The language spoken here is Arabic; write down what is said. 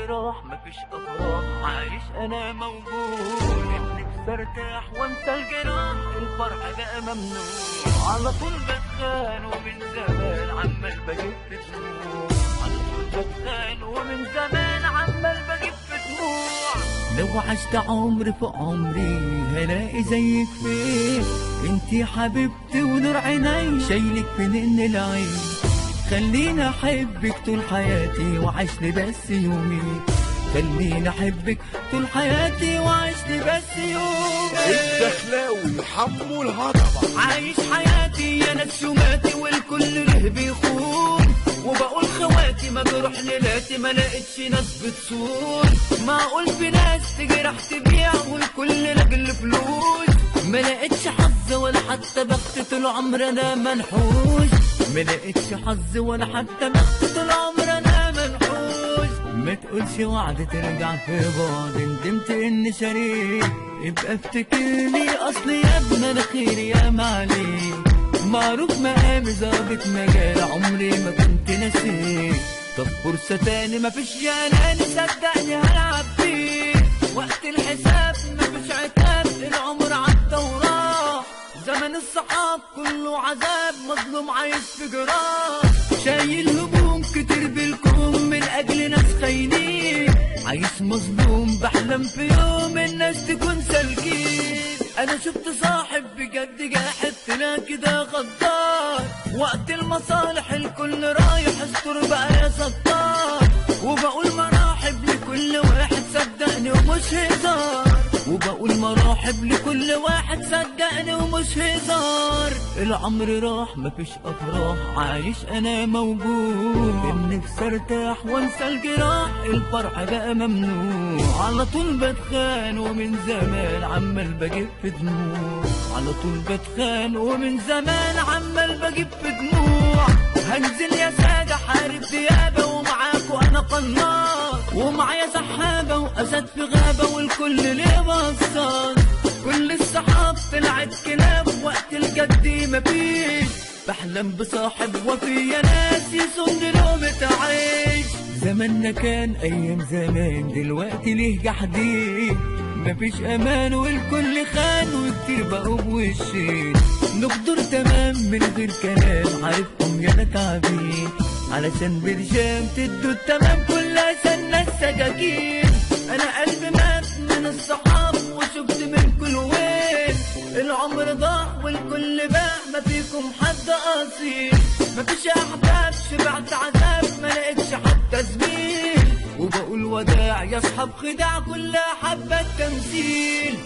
راح مفيش افراح، عايش انا موجود، نفسي ارتاح وانسى الجراح، الفرح بقى ممنوع، على طول بتخان ومن زمان عمال بجيب في دموع، على طول بتخان ومن زمان عمال بجيب في دموع. لو عشت عمري في عمري هلاقي زيك فين، انتي حبيبتي ونور عيني، شايلك في نن العين، خليني احبك طول حياتي وعيش لي بس يومي، خليني احبك طول حياتي وعيش لي بس يومي. الدخلاوي حمو الهضبة، عايش حياتي يا ناس يوماتي والكل له بيخون، وبقول خواتي ما بروح ليلاتي ما لقيتش ناس بتصون، معقول في ناس تجرح تبيع والكل لاجل فلوس، ما لقيتش حظ ولا حتى بخت طول عمري انا منحوس، ما لقيتش حظ ولا حتى بخت طول عمري انا منحوس. ما تقولش وعد ترجع في بعض، ندمت اني شريك، ابقى افتكرني اصلي يا ابن الخير يا معلي، معروف مقامي ظابط مجال عمري ما كنت ناسيك، طب فرصة تاني مفيش جناني صدقني هلعب فيك، وقت الحساب مفيش عتاب العمر عدى وراح، زمن الصحاب كله عذاب مظلوم عايش في جراح، شايل هموم كتير بالكوم من اجل ناس خاينين، عايش مظلوم بحلم في يوم الناس تكون سالكين، انا شفت صاحب بجد جاحد طلع كده غدار، وقت المصالح الكل رايح استر بقى يا ستار، وبقول مراحب لكل واحد صدقني ومش هزار، وبقول مراحب لكل واحد صدقني ومش هزار. العمر راح مفيش افراح، عايش انا موجود، نفسي ارتاح وانسى الجراح، الفرح بقى ممنوع، على طول بتخان ومن زمان عمال بجيب في دموع، على طول بتخان ومن زمان عمال بجيب في دموع. هنزل يا سادة حارب ديابة ومعاكوا انا قناص، ومعايا سحابة واسد في غابة والكل ليه بصاص، كل الصحاب طلعت كلاب وقت الجد مفيش، بحلم بصاحب وفي يا ناس يصد لقمة عيش، زماننا كان ايام زمان دلوقتي ليه جحدين، مفيش امان والكل خان وكتير بقوا بوشين، نقدر تمام من غير كلام عارفهم يا تعبين، علشان برشام تدوا التمام كلها سنة السكاكين، انا قلبي مات من الصحاب وشفت من كل وين، العمر ضاع والكل باع ما فيكم حد اصيل، مفيش احباب شبعت عذاب ما لقيتش حتى زميل، وبقول وداع يا اصحاب خداع كلها حبة تمثيل.